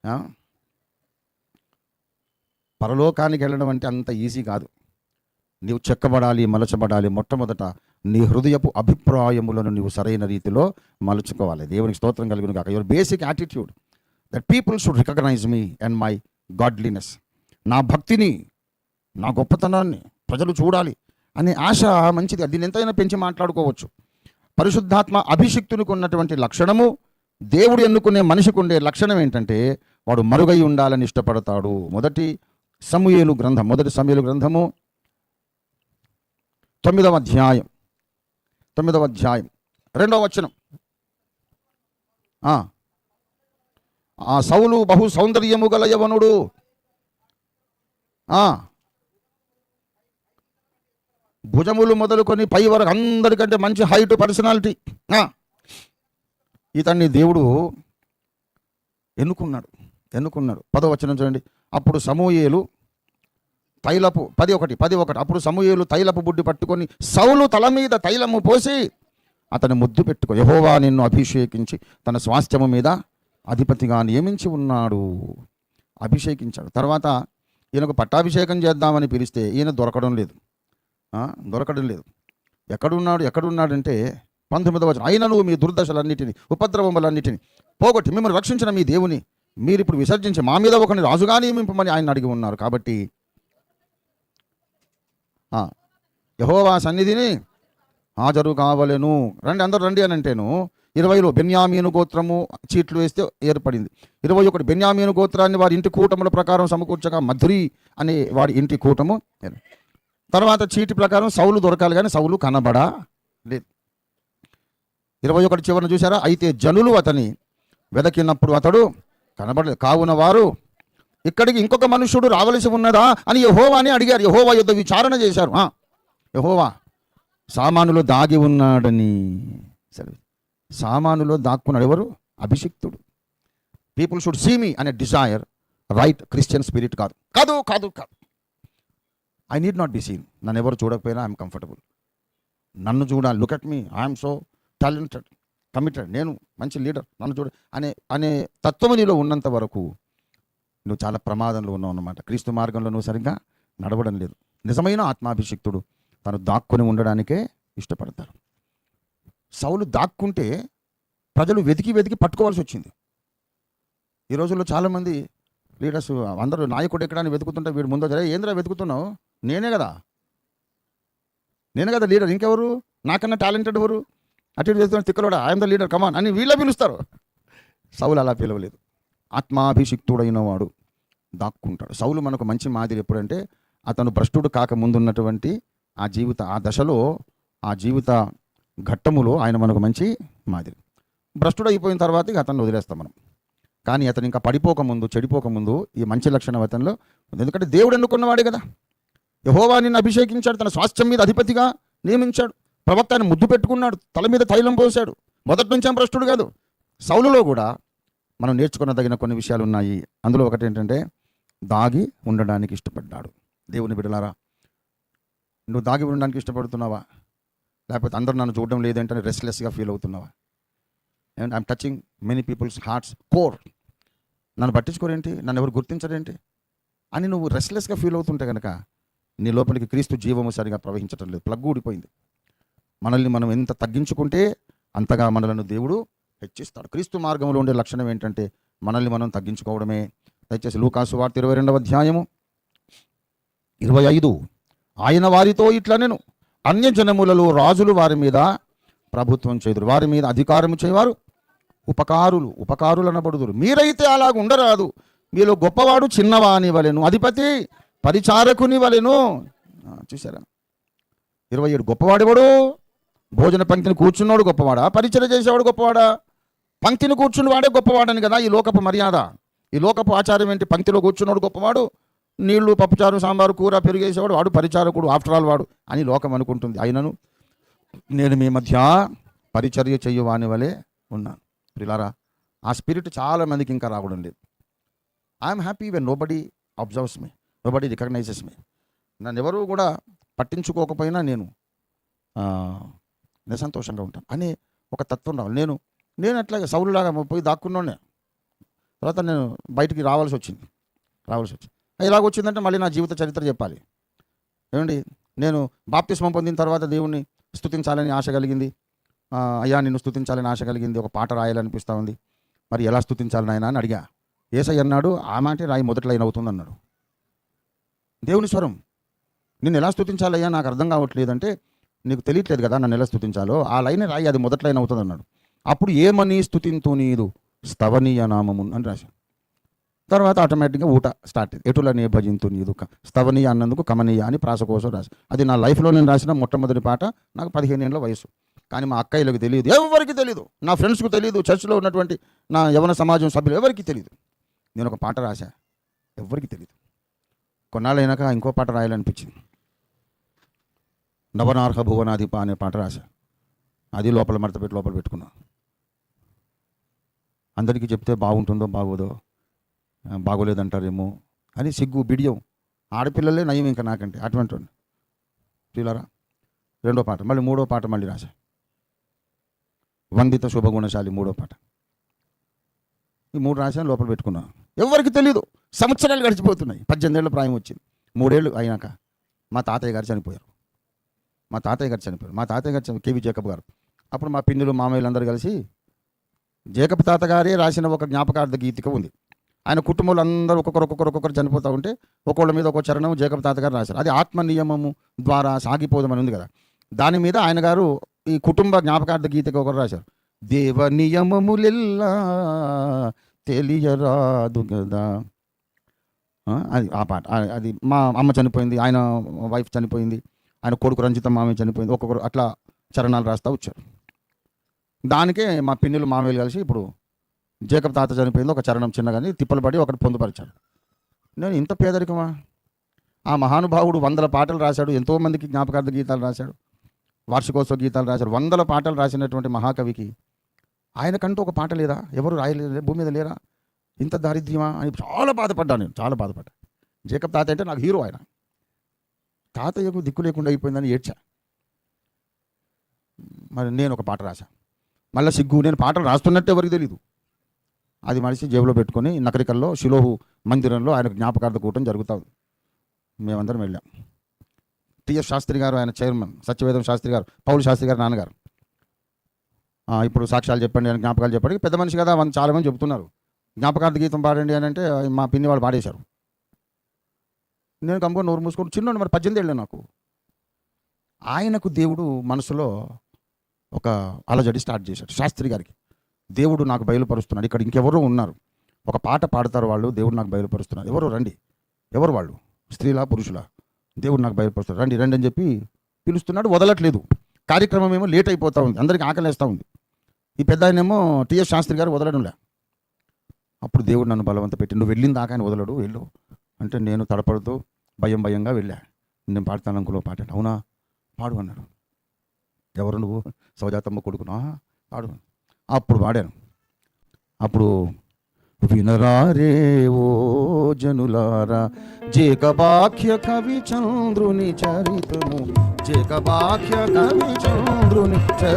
ఆ? పరలోకానికి వెళ్ళడం అంటే అంత ఈజీ కాదు. నీవు చెక్కబడాలి, మలచబడాలి. మొట్టమొదట నీ హృదయపు అభిప్రాయములను నీవు సరైన రీతిలో మలుచుకోవాలి. దేవునికి స్తోత్రం కలుగును గాక. Your basic attitude that people should recognise me and my godliness. నా భక్తిని, నా గొప్పతనాన్ని ప్రజలు చూడాలి అనే ఆశ మంచిది. దీన్ని ఎంతైనా పెంచి మాట్లాడుకోవచ్చు. పరిశుద్ధాత్మ అభిషిక్తునికి ఉన్నటువంటి లక్షణము, దేవుడు ఎన్నుకునే మనిషికి ఉండే లక్షణం ఏంటంటే వాడు మరుగై ఉండాలని ఇష్టపడతాడు. మొదటి సమూయేలు గ్రంథము 9వ అధ్యాయం 2వ వచనం. ఆ సౌలు బహు సౌందర్యము గల యవనుడు, భుజములు మొదలుకొని పై వరకు అందరికంటే మంచి హైట్, పర్సనాలిటీ. ఇతన్ని దేవుడు ఎన్నుకున్నాడు. 10వ వచనం చూడండి. అప్పుడు సమూయేలు తైలపు 10:1 అప్పుడు సమూయేలు తైలపు బుడ్డి పట్టుకొని సౌలు తల మీద తైలము పోసి అతని ముద్దు పెట్టుకో, యెహోవా నిన్ను అభిషేకించి తన స్వాస్థ్యము మీద అధిపతిగా నియమించి ఉన్నాడు. అభిషేకించాడు. తర్వాత ఈయనకు పట్టాభిషేకం చేద్దామని పిలిస్తే ఈయన దొరకడం లేదు. ఎక్కడున్నాడంటే 19వ వచనం. అయినను మీ దుర్దశలన్నిటిని, ఉపద్రవములన్నిటిని పోగొట్టి మిమ్మల్ని రక్షించిన మీ దేవుని మీరు ఇప్పుడు విసర్జించి మా మీద ఒకరిని రాజుగా నియమింపమని ఆయన అడిగి ఉన్నారు. కాబట్టి యెహోవా సన్నిధిని హాజరు కావలెను. అందరూ రండి అని అంటేను 20లో బెన్యామీను గోత్రము చీట్లు వేస్తే ఏర్పడింది. 21 బెన్యామీను గోత్రాన్ని వారి ఇంటి కూటముల ప్రకారం సమకూర్చగా మధురి అనే వాడి ఇంటి కూటము. తర్వాత చీటి ప్రకారం సౌలు దొరకాలి, కానీ సౌలు కనబడా లేదు. 21 చివరన చూసారా? అయితే జనులు అతని వెదకినప్పుడు అతడు కనబడలేదు. కావున వారు ఇక్కడికి ఇంకొక మనుష్యుడు రావలసి ఉన్నదా అని యెహోవాని అడిగారు. యెహోవా యుద్ధ విచారణ చేశారు. యెహోవా సామానులో దాగి ఉన్నాడని. సరే, సామానులో దాక్కున్నాడు ఎవరు? అభిషిక్తుడు. పీపుల్ షుడ్ సీ మీ అనే డిజైర్ రైట్ క్రిస్టియన్ స్పిరిట్ కాదు. I need not be seen. నన్ను ఎవరు చూడకపోయినా ఐఎమ్ కంఫర్టబుల్. నన్ను చూడాలి, look at me, I'm so talented, committed, నేను మంచి లీడర్, నన్ను చూడ అనే తత్వము నీలో ఉన్నంత వరకు నువ్వు చాలా ప్రమాదంలో ఉన్నావు అన్నమాట. క్రీస్తు మార్గంలో నువ్వు సరిగ్గా నడవడం లేదు. నిజమైన ఆత్మాభిషిక్తుడు తను దాక్కుని ఉండడానికే ఇష్టపడతారు. సౌలు దాక్కుంటే ప్రజలు వెతికి పట్టుకోవాల్సి వచ్చింది. ఈ రోజుల్లో చాలామంది లీడర్స్ అందరూ నాయకుడు ఎక్కడాన్ని వెతుకుతుంటే వీడు ముందు ఏంద్రా వెతుకుతున్నావు? నేనే కదా లీడర్, ఇంకెవరు నాకన్నా టాలెంటెడ్ ఎవరు? అటు వెతుకుతున్న తిక్కలోడా, ఐఎమ్ ద లీడర్ కమాన్ అని వీళ్ళ పిలుస్తారు. సౌలు అలా పిలవలేదు. ఆత్మాభిషిక్తుడైన వాడు దాక్కుంటాడు. సౌలు మనకు మంచి మాదిరి. ఎప్పుడంటే అతను భ్రష్టుడు కాక ముందున్నటువంటి ఆ దశలో, ఆ జీవిత ఘట్టములో ఆయన మనకు మంచి మాదిరి. భ్రష్టుడు అయిపోయిన తర్వాత ఇక అతన్ని వదిలేస్తాం మనం. కానీ అతను ఇంకా పడిపోకముందు, చెడిపోకముందు ఈ మంచి లక్షణం అతనిలో ఉంది. ఎందుకంటే దేవుడు ఎన్నుకున్నవాడే కదా. యెహోవా నిన్ను అభిషేకించాడు, తన స్వాస్థ్యం మీద అధిపతిగా నియమించాడు. ప్రవక్త ఆయన ముద్దు పెట్టుకున్నాడు, తల మీద తైలం పోసాడు. మొదటి నుంచి ఏం భ్రష్టుడు కాదు. సౌలులో కూడా మనం నేర్చుకున్నదగిన కొన్ని విషయాలు ఉన్నాయి. అందులో ఒకటి ఏంటంటే దాగి ఉండడానికి ఇష్టపడ్డాడు. దేవుని బిడ్డలారా, నువ్వు దాగి ఉండడానికి ఇష్టపడుతున్నావా? లేకపోతే అందరూ నన్ను చూడడం లేదంటే రెస్ట్లెస్గా ఫీల్ అవుతున్నావా? And I'm touching many people's hearts core. నన్ను పట్టించుకోరేంటి, నన్ను ఎవరు గుర్తించరేంటి అని నువ్వు రెస్ట్లెస్గా ఫీల్ అవుతుంటే కనుక నీ లోపలికి క్రీస్తు జీవము సరిగా ప్రవహించడం లేదు. ప్లగ్ ఊడిపోయింది. మనల్ని మనం ఎంత తగ్గించుకుంటే అంతగా మనలను దేవుడు హెచ్చిస్తాడు. క్రీస్తు మార్గంలో ఉండే లక్షణం ఏంటంటే మనల్ని మనం తగ్గించుకోవడమే. దయచేసి లూకాసు వార్త 22వ అధ్యాయము 25. ఆయన వారితో ఇట్లా నేను అన్యజనములలో రాజులు వారి మీద ప్రభుత్వం చేదురు, వారి మీద అధికారము చేయవారు ఉపకారులు అనబడుదురు. మీరైతే అలాగ ఉండరాదు. మీలో గొప్పవాడు చిన్నవాని వలెను, అధిపతి పరిచారకుని వలెను. చూసారా? 27. గొప్పవాడెవడు? భోజన పంక్తిని కూర్చున్నాడు గొప్పవాడా? పరిచయం చేసేవాడు గొప్పవాడా? పంక్తిని కూర్చుని వాడే గొప్పవాడని కదా ఈ లోకపు మర్యాద, ఈ లోకపు ఆచారం ఏంటి? పంక్తిలో కూర్చున్నాడు గొప్పవాడు, నీళ్లు పప్పుచారు సాంబారు కూర పెరిగేసేవాడు వాడు పరిచారకుడు, ఆఫ్టర్ ఆల్ వాడు అని లోకం అనుకుంటుంది. అయినను నేను మీ మధ్య పరిచర్య చెయ్యవాని వలె ఉన్నాను. ప్రియులారా, ఆ స్పిరిట్ చాలా మందికి ఇంకా రావడం లేదు. I'm happy when nobody observes me, nobody recognises me. నన్ను ఎవరు కూడా పట్టించుకోకపోయినా నేను సంతోషంగా ఉంటాను అనే ఒక తత్వం రావాలి. నేను అట్లాగే సౌలులాగా పోయి దాక్కున్నానే. తర్వాత నేను బయటికి రావాల్సి వచ్చింది. ఇలాగొచ్చిందంటే మళ్ళీ నా జీవిత చరిత్ర చెప్పాలి. ఏమండి, నేను బాప్తిస్మం పొందిన తర్వాత దేవుణ్ణి స్తుతించాలని ఆశ కలిగింది. అయ్యా నిన్ను స్తుతించాలని ఆశ కలిగింది, ఒక పాట రాయాలనిపిస్తూ ఉంది. మరి ఎలా స్తుతించాలని ఆయన అని అడిగా. యేసయ్య అన్నాడు, ఆ మాటే రాయి మొదటి లైన్ అవుతుంది అన్నాడు. దేవుని స్వరం. నిన్ను ఎలా స్తుతించాలయ్యా నాకు అర్థం కావట్లేదంటే, నీకు తెలియట్లేదు కదా నన్ను ఎలా స్తుతించాలో, ఆ లైన్ రాయి, అది మొదటి లైన్ అవుతుంది అన్నాడు. అప్పుడు ఏమని స్తుతింతు నీదు స్తవనీయ నామము అని రాశాను. తర్వాత ఆటోమేటిక్గా ఊట స్టార్ట్ అయింది. ఎటులనే భజింతు నీదు స్తవనీయ అన్నందుకు కమనీయ అని ప్రాసకోసం రాసి, అది నా లైఫ్లో నేను రాసిన మొట్టమొదటి పాట. నాకు 15 ఏళ్ళ వయసు. కానీ మా అక్కయ్యలకు తెలియదు, ఎవరికి తెలియదు, నా ఫ్రెండ్స్కు తెలియదు, చర్చిలో ఉన్నటువంటి నా యవన సమాజం సభ్యులు ఎవరికి తెలియదు. నేను ఒక పాట రాశా, ఎవరికి తెలియదు. కొన్నాళ్ళైనాక ఇంకో పాట రాయాలనిపించింది. నవనార్హ భువనాధిప అనే పాట రాశా. అది లోపల మడత పెట్టి లోపల పెట్టుకున్నా. అందరికీ చెప్తే బాగుంటుందో బాగోదో, బాగోలేదంటారేమో అని సిగ్గు, బిడియం. ఆడపిల్లలే నయం ఇంకా నాకంటే, అటువంటి చూలారా. రెండో పాట, మళ్ళీ మూడో పాట మళ్ళీ రాశా. వందిత శుభగుణశాలి మూడో పాట. ఈ 3 రాశాను, లోపల పెట్టుకున్నా. ఎవరికి తెలీదు. సంవత్సరాలు గడిచిపోతున్నాయి. 18 ఏళ్ళ ప్రాయం వచ్చింది. 3 ఏళ్ళు అయినాక మా తాతయ్య గారు చనిపోయారు. మా తాతయ్య గారు కేవి జేకబ్ గారు. అప్పుడు మా పిన్నులు మామయ్యలు అందరూ కలిసి, జేకబ్ తాతగారే రాసిన ఒక జ్ఞాపకార్థ గీతిక ఉంది. ఆయన కుటుంబంలో అందరూ ఒక్కొక్కరు చనిపోతూ ఉంటే ఒక్కొక్కళ్ళ మీద ఒక్కొక్క చరణం జేకబ్ తాతగారు రాశారు. అది ఆత్మ నియమము ద్వారా సాగిపోదామని ఉంది కదా. దాని మీద ఆయన గారు ఈ కుటుంబ జ్ఞాపకార్థ గీతిక ఒకరు రాశారు. దేవ నియమములెల్లా తెలియరాదు కదా. అది ఆ పాట. అది మా అమ్మ చనిపోయింది, ఆయన వైఫ్ చనిపోయింది, ఆయన కొడుకు రంజిత మామయ్య చనిపోయింది. ఒక్కొక్కరు అట్లా చరణాలు రాస్తూ వచ్చారు. దానికే మా పిన్నులు మామయ్యలు కలిసి ఇప్పుడు జేకబ్ తాత చనిపోయింది ఒక చరణం చిన్నగాని తిప్పలు పడి ఒకటి పొందుపరిచాడు. నేను ఇంత పేదరికమా? ఆ మహానుభావుడు 100 పాటలు రాశాడు, ఎంతోమందికి జ్ఞాపకార్థ గీతాలు రాశాడు, వార్షికోత్సవ గీతాలు రాశాడు. 100 పాటలు రాసినటువంటి మహాకవికి ఆయనకంటూ ఒక పాట లేదా? ఎవరు రాయలేదు, భూమి మీద లేరా? ఇంత దారిద్ర్యమా అని చాలా బాధపడ్డాను నేను, చాలా బాధపడ్డా. జేకబ్ తాత అంటే నాకు హీరో. ఆయన తాతయ్యకు దిక్కు లేకుండా అయిపోయిందని ఏడ్చా. మరి నేను ఒక పాట రాశా. మళ్ళీ సిగ్గు, నేను పాటలు రాస్తున్నట్టు ఎవరికి తెలీదు. అది మనిషి జేబులో పెట్టుకొని నకరికల్లో శిలోహు మందిరంలో ఆయన జ్ఞాపకార్థ కూటం జరుగుతుంది. మేమందరం వెళ్ళాం. టిఎస్ శాస్త్రి గారు, ఆయన చైర్మన్, సత్యవేదం శాస్త్రి గారు, పౌలు శాస్త్రి గారు నాన్నగారు. ఇప్పుడు సాక్ష్యాలు చెప్పండి అని, జ్ఞాపకాలు చెప్పండి. పెద్ద మనిషి కదా, చాలామంది చెప్తున్నారు జ్ఞాపకార్థ గీతం పాడండి అని అంటే మా పిన్ని వాళ్ళు పాడేశారు. నేను కమ్ముకొని నోరు మూసుకొని చిన్నోడు, మరి 18 ఏళ్ళు నాకు. ఆయనకు దేవుడు మనసులో ఒక అలజడి స్టార్ట్ చేశాడు. శాస్త్రి గారికి దేవుడు నాకు బయలుపరుస్తున్నాడు, ఇక్కడ ఇంకెవరో ఉన్నారు, ఒక పాట పాడతారు వాళ్ళు, దేవుడు నాకు బయలుపరుస్తున్నారు, ఎవరో రండి. ఎవరు వాళ్ళు? స్త్రీలా పురుషులా? దేవుడు నాకు బయలుపరుస్తాడు, రండి రండి అని చెప్పి పిలుస్తున్నాడు. వదలట్లేదు. కార్యక్రమం ఏమో లేట్ అయిపోతూ ఉంది, అందరికీ ఆకలేస్తూ ఉంది. ఈ పెద్ద ఆయనేమో టిఎస్ శాస్త్రి గారు వదలడంలే. అప్పుడు దేవుడు నన్ను బలవంత పెట్టి, నువ్వు వెళ్ళిన దాకా ఆయన వదలడు, వెళ్ళు అంటే నేను తడపడుతూ భయంగా వెళ్ళా. నేను పాడతాను అనుకున్న పాట. అవునా, పాడు అన్నాడు. ఎవరు నువ్వు? సౌజాతమ్మ కొడుకునా? పాడు. అప్పుడు పాడాను. అప్పుడు వినరారే ఓ జనులారా జేకబాఖ్య కవి చంద్రుని చరితము, జేకబాఖ్య కవి చంద్రుని